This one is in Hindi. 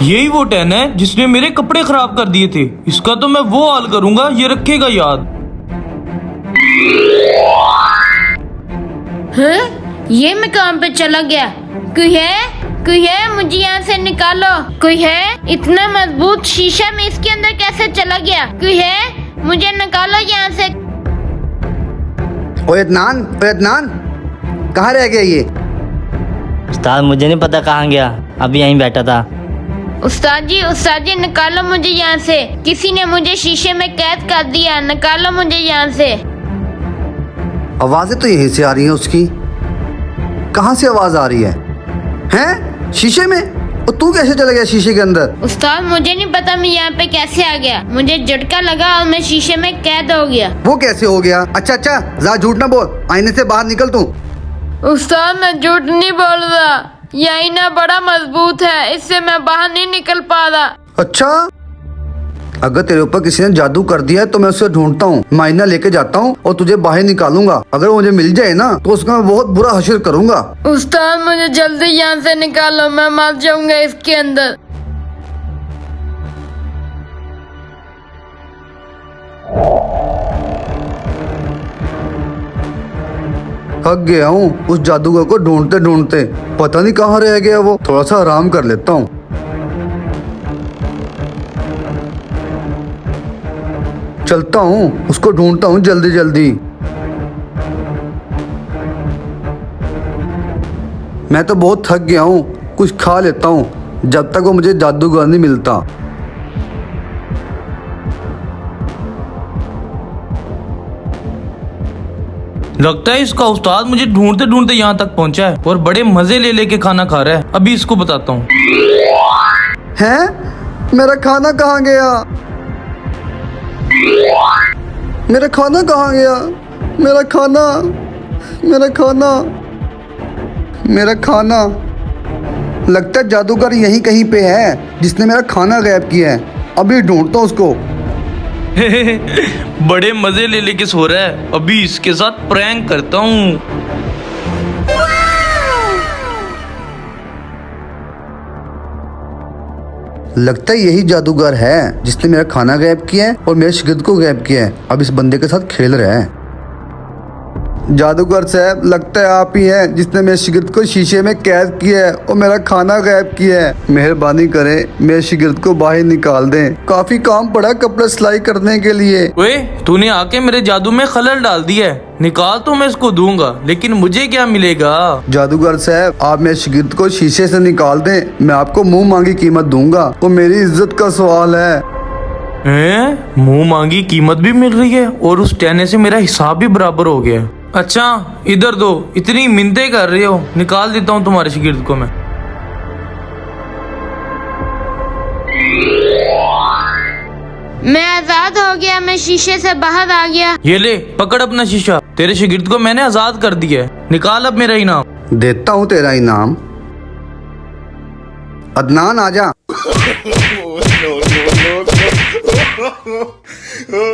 यही वो टैन है जिसने मेरे कपड़े खराब कर दिए थे। इसका तो मैं वो हाल करूंगा, ये रखेगा याद। हैं? ये मैं कहाँ पे चला गया? कोई है? कोई है? मुझे यहाँ से निकालो। कोई है? इतना मजबूत शीशा में इसके अंदर कैसे चला गया? कोई है? मुझे निकालो यहाँ से। ओए अदनान, कहाँ रह गया ये? उस्ताद मुझे नहीं पता कहाँ गया, अभी यहीं बैठा था। उस्ताद जी निकालो मुझे यहाँ से। किसी ने मुझे शीशे में कैद कर दिया, निकालो मुझे यहाँ से। आवाजें तो यहीं से आ रही हैं उसकी। कहाँ से आवाज आ रही है? हैं? शीशे में? और तू कैसे चला गया शीशे के अंदर? उस्ताद मुझे नहीं पता मैं यहाँ पे कैसे आ गया। मुझे झटका लगा और मैं शीशे में कैद हो गया। वो कैसे हो गया? अच्छा ज्यादा झूठ ना बोल, आईने से बाहर निकल तू। उस्ताद मैं झूठ नहीं बोल रहा, ये आईना बड़ा मजबूत है, इससे मैं बाहर नहीं निकल पा रहा। अच्छा, अगर तेरे ऊपर किसी ने जादू कर दिया है तो मैं उसे ढूंढता हूँ, आईना लेके जाता हूँ और तुझे बाहर निकालूंगा। अगर मुझे मिल जाए ना तो उसका मैं बहुत बुरा हश्र करूंगा। उस्ताद मुझे जल्दी यहाँ से निकालो, मैं मर जाऊंगा इसके अंदर। थक गया हूँ उस जादूगर को ढूंढते ढूंढते, पता नहीं कहाँ रह गया वो। थोड़ा सा आराम कर लेता हूँ। चलता हूँ, उसको ढूंढता हूँ जल्दी जल्दी। मैं तो बहुत थक गया हूँ, कुछ खा लेता हूँ जब तक वो मुझे जादूगर नहीं मिलता। लगता है इसका उस्ताद मुझे ढूंढते ढूंढते यहाँ तक पहुँचा है और बड़े मजे ले लेके खाना खा रहा है। अभी इसको बताता हूँ। हैं? मेरा खाना कहाँ गया? मेरा खाना कहाँ गया? मेरा खाना, मेरा खाना, मेरा खाना। लगता है जादूगर यहीं कहीं पे है जिसने मेरा खाना गायब किया है। अभी ढूंढता हूँ उसको। बड़े मजे ले लेके सो रहा है, अभी इसके साथ प्रैंक करता हूँ। लगता है यही जादूगर है जिसने मेरा खाना गायब किया है और मेरे शागिर्द को गायब किया है। अब इस बंदे के साथ खेल रहा है। जादूगर साहब, लगता है आप ही हैं जिसने मेरे शागिर्द को शीशे में कैद किया है और मेरा खाना गायब किया है। मेहरबानी करें, मेरे शागिर्द को बाहर निकाल दें। काफी काम पड़ा कपड़े सिलाई करने के लिए। ओए, तूने आके मेरे जादू में खलल डाल दिया है। निकाल तो मैं इसको दूंगा, लेकिन मुझे क्या मिलेगा? जादूगर साहब, आप मेरे शागिर्द को शीशे से निकाल दें, मैं आपको मुंह मांगी कीमत दूंगा। तो मेरी इज्जत का सवाल है। मुंह मांगी कीमत भी मिल रही है और उस टहने से मेरा हिसाब भी बराबर हो गया। अच्छा इधर दो, इतनी मिन्नतें कर रहे हो, निकाल देता हूँ तुम्हारे शागिर्द को मैं। मैं आजाद हो गया, मैं शीशे से बाहर आ गया। ये ले, पकड़ अपना शीशा। तेरे शागिर्द को मैंने आजाद कर दिया है, निकाल अब मेरा इनाम। देता हूँ तेरा इनाम। अदनान आजा। no.